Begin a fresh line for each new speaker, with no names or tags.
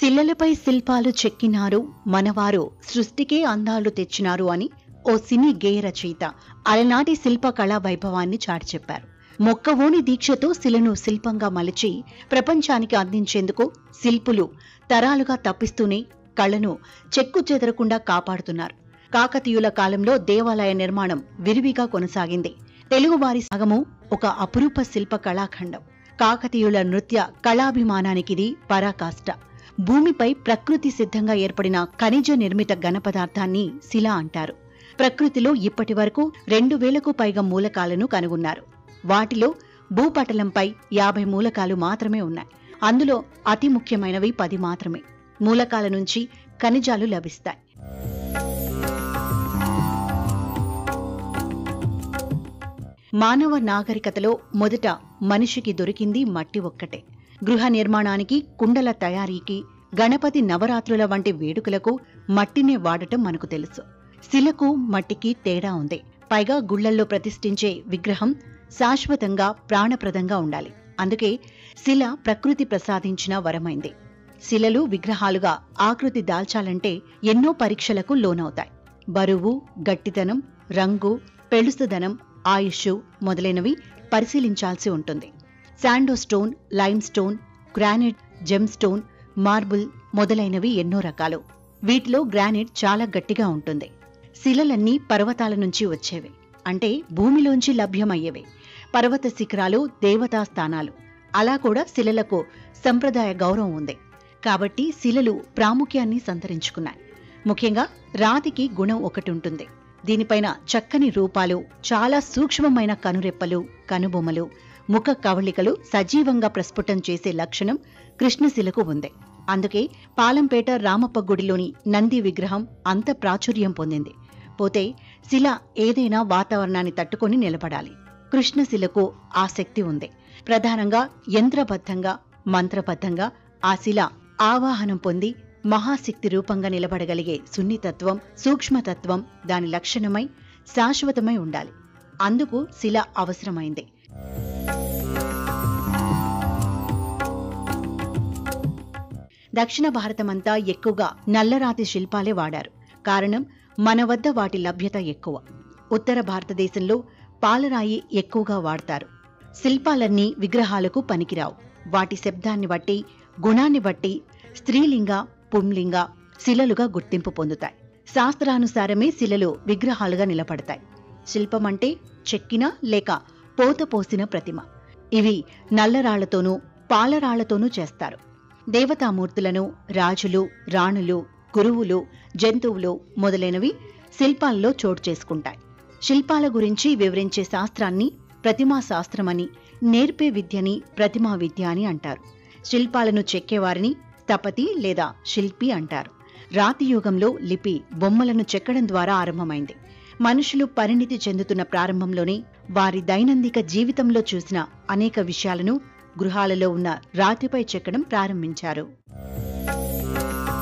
శిలలపై శిల్పాలు చెక్కినారు మనవారు సృష్టికే అందాలు తెచ్చినారు అని ఓ సినీ గేయ రచయిత అలనాటి శిల్ప కళా వైభవాన్ని చాటి చెప్పారు. మొక్కవోని దీక్షతో శిలను శిల్పంగా మలిచి ప్రపంచానికి అందించేందుకు శిల్పులు తరాలుగా తప్పిస్తూనే కళను చెక్కు చెదరకుండా కాపాడుతున్నారు. కాకతీయుల కాలంలో దేవాలయ నిర్మాణం విరివిగా కొనసాగింది. తెలుగువారి సగము ఒక అపురూప శిల్ప కళాఖండం. కాకతీయుల నృత్య కళాభిమానానికిది పరాకాష్ట. భూమిపై ప్రకృతి సిద్ధంగా ఏర్పడిన ఖనిజ నిర్మిత ఘనపదార్థాన్ని శిల అంటారు. ప్రకృతిలో ఇప్పటి వరకు 2000కు పైగా మూలకాలను కనుగొన్నారు. వాటిలో భూపటలంపై 50 మూలకాలు మాత్రమే ఉన్నాయి. అందులో అతి ముఖ్యమైనవి 10 మాత్రమే. మూలకాల నుంచి ఖనిజాలు లభిస్తాయి. మానవ నాగరికతలో మొదట మనిషికి దొరికింది మట్టి ఒక్కటే. గృహ నిర్మాణానికి, కుండల తయారీకి, గణపతి నవరాత్రుల వంటి వేడుకలకు మట్టినే వాడటం మనకు తెలుసు. శిలకు మట్టికి తేడా ఉంది. పైగా గుళ్లల్లో ప్రతిష్ఠించే విగ్రహం శాశ్వతంగా ప్రాణప్రదంగా ఉండాలి. అందుకే శిల ప్రకృతి ప్రసాదించిన వరమైంది. శిలలు విగ్రహాలుగా ఆకృతి దాల్చాలంటే ఎన్నో పరీక్షలకు లోనవుతాయి. బరువు, గట్టితనం, రంగు, పెళుసుదనం, ఆయుష్ మొదలైనవి పరిశీలించాల్సి ఉంటుంది. Sandstone, lime stone, granite, gem stone, marble మొదలైనవి ఎన్నో రకాలు. వీటిలో గ్రానైట్ చాలా గట్టిగా ఉంటుంది. శిలలన్నీ పర్వతాల నుంచి వచ్చేవి, అంటే భూమిలోంచి లభ్యమయ్యేవి. పర్వత శిఖరాలు దేవతా స్థానాలు. అలా కూడా శిలలకు సంప్రదాయ గౌరవం ఉంది. కాబట్టి శిలలు ప్రాముఖ్యాన్ని సంతరించుకున్నాయి. ముఖ్యంగా రాతికి గుణం ఒకటి ఉంటుంది. దీనిపైన చక్కని రూపాలు, చాలా సూక్ష్మమైన కనురెప్పలు, కనుబొమ్మలు, ముఖ కవళికలు సజీవంగా ప్రస్ఫుటం చేసే లక్షణం కృష్ణశిలకు ఉంది. అందుకే పాలంపేట రామప్ప గుడిలోని నంది విగ్రహం అంత ప్రాచుర్యం పొందింది. పోతే శిల ఏదైనా వాతావరణాన్ని తట్టుకొని నిలబడాలి. కృష్ణశిలకు ఆ శక్తి ఉంది. ప్రధానంగా యంత్రబద్ధంగా, మంత్రబద్ధంగా ఆ శిల ఆవాహనం పొంది మహాశక్తి రూపంగా నిలబడగలిగే సున్నితత్వం, సూక్ష్మతత్వం దాని లక్షణమై శాశ్వతమై ఉండాలి. అందుకు శిల అవసరమైంది. దక్షిణ భారతమంతా ఎక్కువగా నల్లరాతి శిల్పాలే వాడారు. కారణం, మన వద్ద వాటి లభ్యత ఎక్కువ. ఉత్తర భారతదేశంలో పాలరాయి ఎక్కువగా వాడతారు. శిల్పాలన్నీ విగ్రహాలకు పనికిరావు. వాటి శబ్దాన్ని బట్టి, గుణాన్ని బట్టి స్త్రీలింగ, పుంలింగ శిలలుగా గుర్తింపు పొందుతాయి. శాస్త్రానుసారమే శిలలు విగ్రహాలుగా నిలబడతాయి. శిల్పమంటే చెక్కిన లేక పోత పోసిన ప్రతిమ. ఇవి నల్లరాళ్లతోనూ పాలరాళ్లతోనూ చేస్తారు. దేవతామూర్తులను, రాజులు, రాణులు, గురువులు, జంతువులు మొదలైనవి శిల్పాల్లో చోటు చేసుకుంటాయి. శిల్పాల గురించి వివరించే శాస్త్రాన్ని ప్రతిమా శాస్త్రమని, నేర్పే విద్యని ప్రతిమా విద్య అని అంటారు. శిల్పాలను చెక్కేవారిని స్థపతి లేదా శిల్పి అంటారు. రాతి యుగంలో లిపి బొమ్మలను చెక్కడం ద్వారా ఆరంభమైంది. మనుషులు పరిణితి చెందుతున్న ప్రారంభంలోనే వారి దైనందిక జీవితంలో చూసిన అనేక విషయాలను గృహాలలో ఉన్న రాతిపై చెక్కడం ప్రారంభించారు.